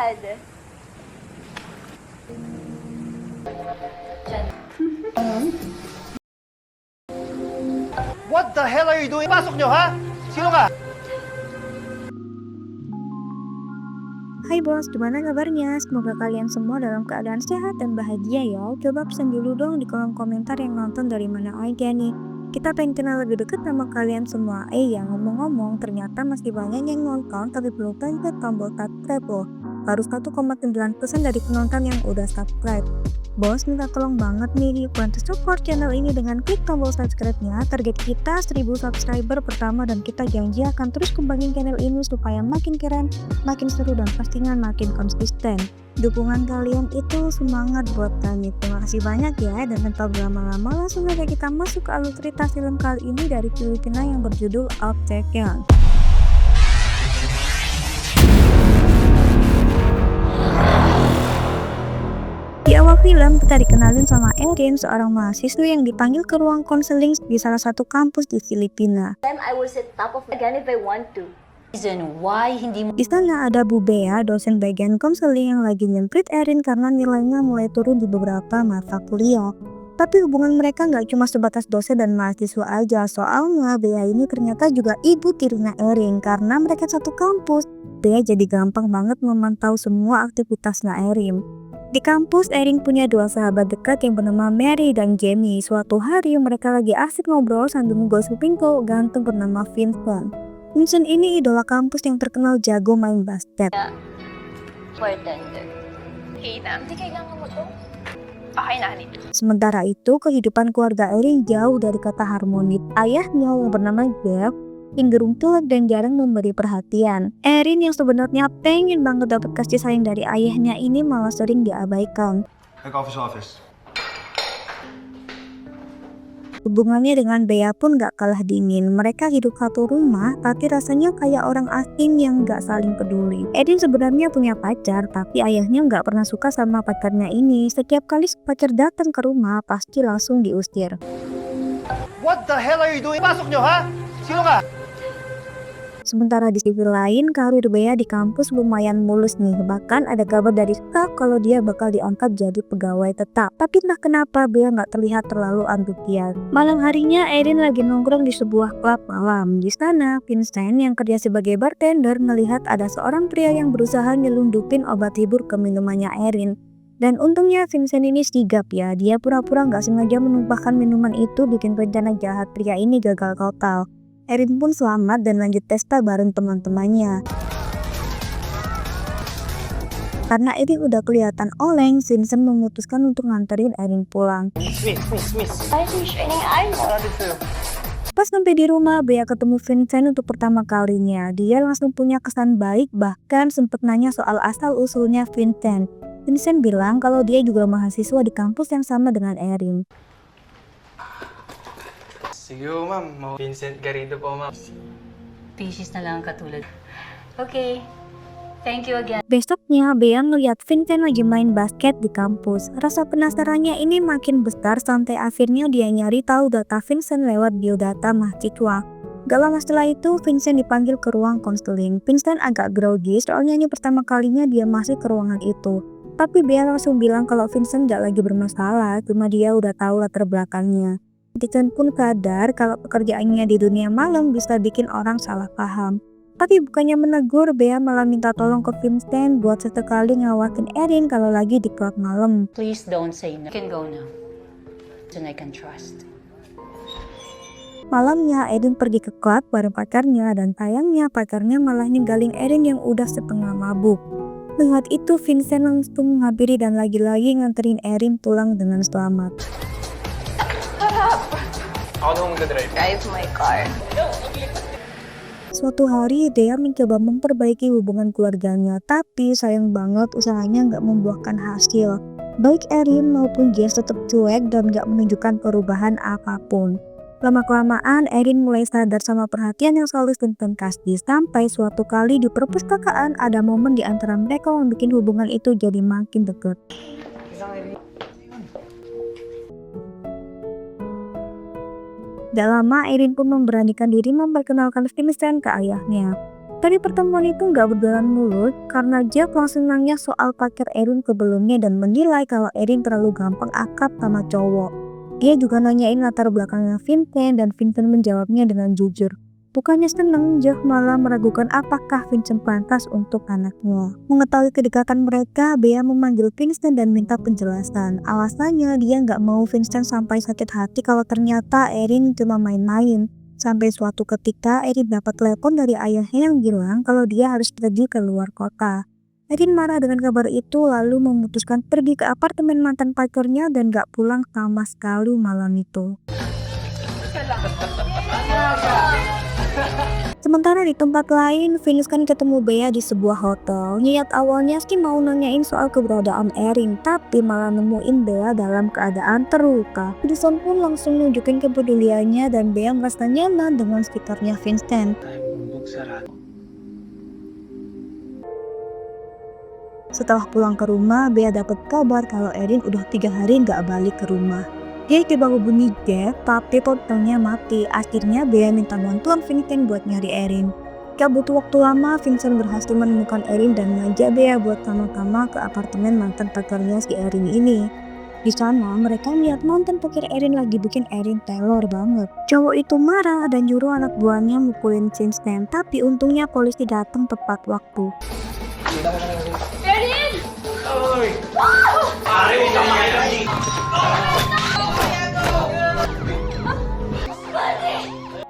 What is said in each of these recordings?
God! What the hell are you doing? Pasok nyo, ha? Sino ka? Hai bos, gimana kabarnya? Semoga kalian semua dalam keadaan sehat dan bahagia ya. Coba pesan dulu dong di kolom komentar yang nonton dari mana aja nih. Kita pengen kenal lebih dekat sama kalian semua. Ya ngomong-ngomong, ternyata masih banyak yang nonton tapi belum pencet tombol subscribe loh. Baru 1,9% dari penonton yang udah subscribe. Bos minta tolong banget nih, bantu support channel ini dengan klik tombol subscribe-nya. Target kita 1000 subscriber pertama dan kita janji akan terus kembangin channel ini supaya makin keren, makin seru dan pastinya makin konsisten. Dukungan kalian itu semangat buat kami. Terima kasih banyak ya, dan tanpa berlama-lama langsung aja kita masuk ke alur cerita film kali ini dari Filipina yang berjudul Objection. Di awal film, kita dikenalin sama Erin, seorang mahasiswa yang dipanggil ke ruang konseling di salah satu kampus di Filipina. Then I will sit top of again if I want to. Reason why hindi mo Di sana ada Bu Bea, dosen bagian konseling yang lagi nyemprit Erin karena nilainya mulai turun di beberapa mata kuliah. Tapi hubungan mereka nggak cuma sebatas dosen dan mahasiswa aja, soalnya Bea ini ternyata juga ibu tirinya Erin. Karena mereka satu kampus, Bea jadi gampang banget memantau semua aktivitasnya Erin. Di kampus, Erin punya dua sahabat dekat yang bernama Mary dan Jamie. Suatu hari mereka lagi asik ngobrol sambil ngegosipin cowok ganteng bernama Vincent. Vincent ini idola kampus yang terkenal jago main basket. Bartender. Okay na. Hindi kailangan mo to. Okay na, honey. Sementara itu, kehidupan keluarga Erin jauh dari kata harmonis. Ayahnya yang bernama Jeff cenderung cuek dan jarang memberi perhatian. Erin yang sebenarnya pengen banget dapat kasih sayang dari ayahnya ini malah sering diabaikan. Nag-office. Hubungannya dengan Bea pun gak kalah dingin. Mereka hidup satu rumah, tapi rasanya kayak orang asing yang gak saling peduli. Erin sebenarnya punya pacar, tapi ayahnya gak pernah suka sama pacarnya ini. Setiap kali pacar datang ke rumah, pasti langsung diusir. What the hell are you doing? Pasok nyo, ha? Sino ka? Sementara di sisi lain, karir Bea di kampus lumayan mulus nih. Bahkan ada kabar dari staff kalau dia bakal diangkat jadi pegawai tetap. Tapi entah kenapa Bea nggak terlihat terlalu antusias. Malam harinya, Erin lagi nongkrong di sebuah klub malam. Di sana, Vincent yang kerja sebagai bartender melihat ada seorang pria yang berusaha nyelundupin obat hibur ke minumannya Erin. Dan untungnya Vincent ini sigap ya. Dia pura-pura nggak sengaja menumpahkan minuman itu, bikin rencana jahat pria ini gagal total. Erin pun selamat dan lanjut pesta bareng teman-temannya. Karena Erin udah kelihatan oleng, Vincent memutuskan untuk nganterin Erin pulang. Miss. Ay, shining eye mo. Pas sampai di rumah, Bea ketemu Vincent untuk pertama kalinya. Dia langsung punya kesan baik, bahkan sempet nanya soal asal-usulnya Vincent. Vincent bilang kalau dia juga mahasiswa di kampus yang sama dengan Erin. Sige po, ma'am. Vincent Garrido po, ma'am. Pisces na lang katulad? Okay. Thank you again. Besoknya, Bea ngeliat Vincent lagi main basket di kampus. Rasa penasarannya ini makin besar sampai akhirnya dia nyari tahu data Vincent lewat biodata mahasiswa. Gak lama setelah itu, Vincent dipanggil ke ruang konseling. Vincent agak grogi soalnya ini pertama kalinya dia masuk ke ruangan itu. Tapi Bea langsung bilang kalau Vincent gak lagi bermasalah, cuma dia udah tahu latar belakangnya. Vincent pun sadar kalau pekerjaannya di dunia malam bisa bikin orang salah paham. Tapi bukannya menegur, Bea malah minta tolong ke Vincent buat sesekali ngawasin Erin kalau lagi di klub malam. Please don't say no. You can go now. And I can trust. Malamnya, Erin pergi ke klub bareng pacarnya dan sayangnya pacarnya malah ninggalin Erin yang udah setengah mabuk. Melihat itu, Vincent langsung menghampiri dan lagi-lagi nganterin Erin pulang dengan selamat. Ako na mag-drive. Drive my car. Suatu hari, Dea mencoba memperbaiki hubungan keluarganya, tapi sayang banget usahanya nggak membuahkan hasil. Baik Erin maupun Jess tetap cuek dan nggak menunjukkan perubahan apapun. Lama-kelamaan, Erin mulai sadar sama perhatian yang selalu tentang Kasdi. Sampai suatu kali di perpustakaan ada momen di antara mereka yang bikin hubungan itu jadi makin dekat. Gak lama, Erin pun memberanikan diri memperkenalkan Vincent ke ayahnya. Tapi pertemuan itu nggak berjalan mulus karena Jeff langsung nanya soal pacar Erin sebelumnya dan menilai kalau Erin terlalu gampang akrab sama cowok. Dia juga nanyain latar belakangnya Vincent dan Vincent menjawabnya dengan jujur. Bukannya seneng, Jeff malah meragukan apakah Vincent pantas untuk anaknya. Mengetahui kedekatan mereka, Bea memanggil Vincent dan minta penjelasan. Alasannya dia nggak mau Vincent sampai sakit hati kalau ternyata Erin cuma main-main. Sampai suatu ketika Erin dapat telepon dari ayahnya yang bilang kalau dia harus pergi ke luar kota. Erin marah dengan kabar itu lalu memutuskan pergi ke apartemen mantan pacarnya dan gak pulang sama sekali malam itu. Sementara di tempat lain, Vincent ketemu Bea di sebuah hotel. Niat awalnya sih mau nanyain soal keberadaan Erin, tapi malah nemuin Bea dalam keadaan terluka. Vincent pun langsung nunjukin kepeduliannya dan Bea merasa nyaman dengan sekitarnya Vincent. Setelah pulang ke rumah, Bea dapat kabar kalau Erin udah 3 hari nggak balik ke rumah. Dia coba hubungi Jeff, tapi ponselnya mati. Akhirnya Bea minta bantuan Vincent buat nyari Erin. Gak butuh waktu lama, Vincent berhasil menemukan Erin dan ngajak Bea buat sama-sama ke apartemen mantan pacarnya si Erin ini. Di sana, mereka lihat mantan pacar Erin lagi bikin Erin teror banget. Cowok itu marah dan nyuruh anak buahnya mukulin Vincent, tapi untungnya polisi datang tepat waktu.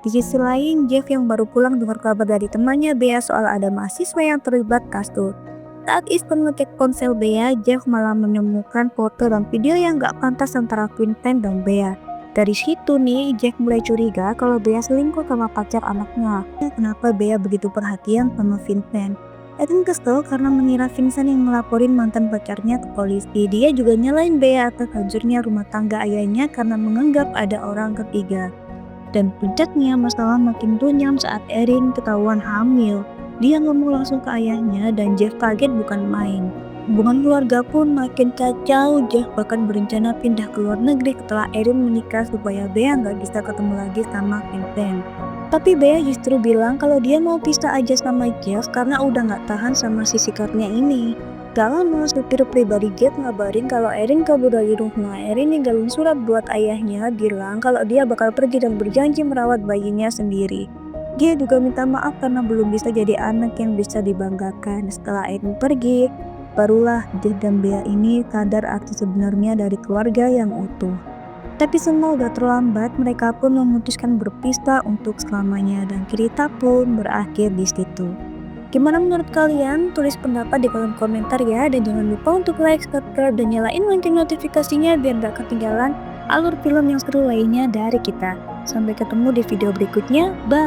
Di sisi lain, Jeff yang baru pulang dengar kabar dari temannya Bea soal ada mahasiswa yang terlibat kasus. Saat Easton ngecek ponsel Bea, Jeff malah menemukan foto dan video yang gak pantas antara Vincent dan Bea. Dari situ nih, Jeff mulai curiga kalau Bea selingkuh sama pacar anaknya. Kenapa Bea begitu perhatian sama Vincent? Erin kesel karena mengira Vincent yang melaporin mantan pacarnya ke polisi. Dia juga nyalain Bea atas hancurnya rumah tangga ayahnya karena menganggap ada orang ketiga. Dan puncaknya masalah makin runyam saat Erin ketahuan hamil. Dia ngomong langsung ke ayahnya dan Jeff kaget bukan main. Hubungan keluarga pun makin kacau. Jeff bahkan berencana pindah ke luar negeri setelah Erin menikah supaya Bea nggak bisa ketemu lagi sama Vincent. Tapi Bea justru bilang kalau dia mau pisah aja sama Jeff karena udah nggak tahan sama si sikapnya ini. Gak lama, supir pribadi Jeff ngabarin kalau Erin kabur dari rumah. Erin ninggalin surat buat ayahnya bilang kalau dia bakal pergi dan berjanji merawat bayinya sendiri. Dia juga minta maaf karena belum bisa jadi anak yang bisa dibanggakan. Setelah Erin pergi, barulah Jeff dan Bea ini sadar arti sebenarnya dari keluarga yang utuh. Tapi semua udah terlambat, mereka pun memutuskan berpisah untuk selamanya dan cerita pun berakhir di situ. Gimana menurut kalian? Tulis pendapat di kolom komentar ya, dan jangan lupa untuk like, subscribe, dan nyalain lonceng notifikasinya biar gak ketinggalan alur film yang seru lainnya dari kita. Sampai ketemu di video berikutnya, bye!